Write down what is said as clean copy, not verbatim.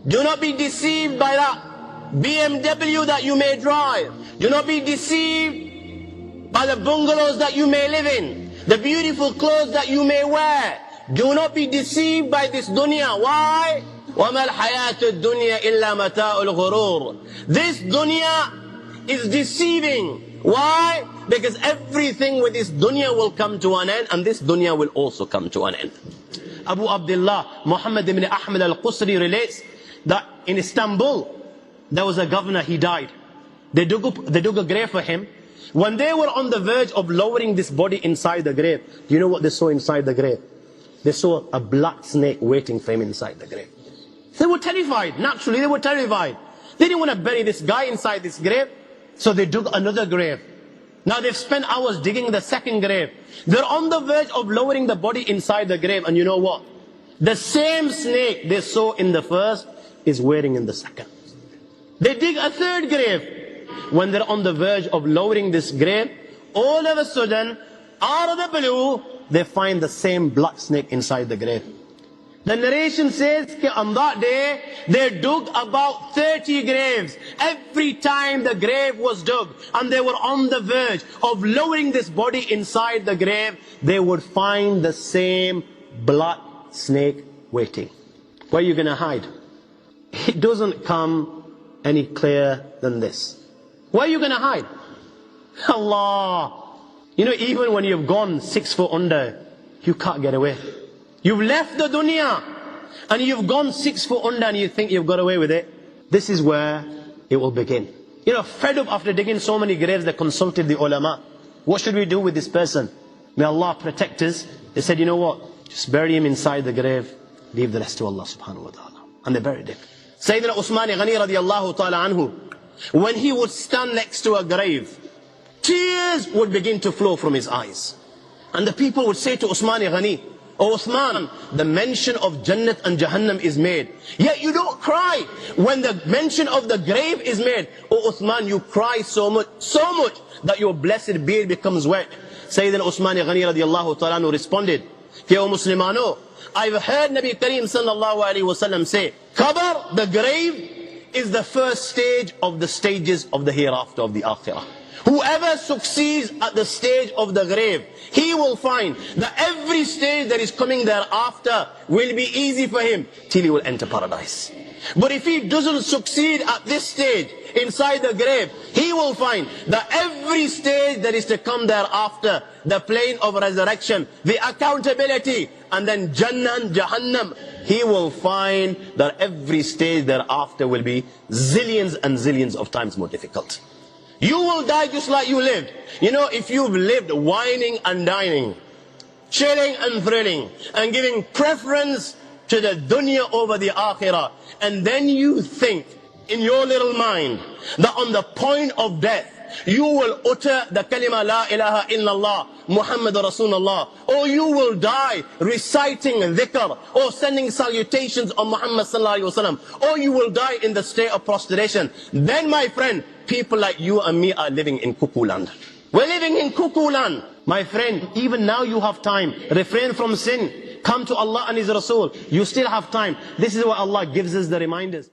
Do not be deceived by that BMW that you may drive. Do not be deceived by the bungalows that you may live in, the beautiful clothes that you may wear. Do not be deceived by this dunya. Why? وَمَا الْحَيَاةُ الدُّنْيَا إِلَّا مَتَاءُ الْغُرُورِ. This dunya is deceiving. Why? Because everything with this dunya will come to an end, and this dunya will also come to an end. Abu Abdullah Muhammad ibn Ahmad al-Qusri relates that in Istanbul there was a governor, he died. They dug a grave for him. When they were on the verge of lowering this body inside the grave, do you know what they saw inside the grave? They saw a black snake waiting for him inside the grave. They were terrified. Naturally, they were terrified. They didn't want to bury this guy inside this grave, so they dug another grave. Now they've spent hours digging the second grave. They're on the verge of lowering the body inside the grave, and you know what? The same snake they saw in the first is waiting in the second. They dig a third grave. When they're on the verge of lowering this grave, all of a sudden, out of the blue, they find the same black snake inside the grave. The narration says that on that day, they dug about 30 graves. Every time the grave was dug, and they were on the verge of lowering this body inside the grave, they would find the same black snake waiting. Where are you going to hide? It doesn't come any clearer than this. Where are you going to hide? Allah. You know, even when you've gone 6 foot under, you can't get away. You've left the dunya, and you've gone 6 foot under, and you think you've got away with it. This is where it will begin. You know, fed up after digging so many graves, they consulted the ulama. What should we do with this person? May Allah protect us. They said, you know what? Just bury him inside the grave. Leave the rest to Allah subhanahu wa ta'ala. And they buried him. Sayyidina Usman Ghani radiallahu ta'ala anhu, when he would stand next to a grave, tears would begin to flow from his eyes. And the people would say to Usman Ghani, "Oh Uthman, the mention of Jannat and Jahannam is made, yet you don't cry when the mention of the grave is made. Oh Uthman, you cry so much that your blessed beard becomes wet." Sayyidina Usman Ghani radiallahu ta'ala anhu responded, "O Muslimano, I've heard Nabi Kareem sallallahu alayhi wa sallam say, Qabr, the grave, is the first stage of the stages of the hereafter, of the akhirah. Whoever succeeds at the stage of the grave, he will find that every stage that is coming thereafter will be easy for him till he will enter paradise. But if he doesn't succeed at this stage inside the grave, he will find that every stage that is to come thereafter, the plane of resurrection, the accountability, and then Jannah and Jahannam, he will find that every stage thereafter will be zillions and zillions of times more difficult. You will die just like you lived. You know, if you've lived whining and dining, chilling and thrilling, and giving preference to the dunya over the akhirah, and then you think in your little mind that on the point of death, you will utter the kalima la ilaha illallah Muhammad Rasulullah, or you will die reciting dhikr, or sending salutations on Muhammad sallallahu alaihi wasallam, or you will die in the state of prostration. Then my friend, people like you and me are living in cuckoo land. We're living in cuckoo land. My friend, even now you have time. Refrain from sin. Come to Allah and His Rasul. You still have time. This is why Allah gives us the reminders.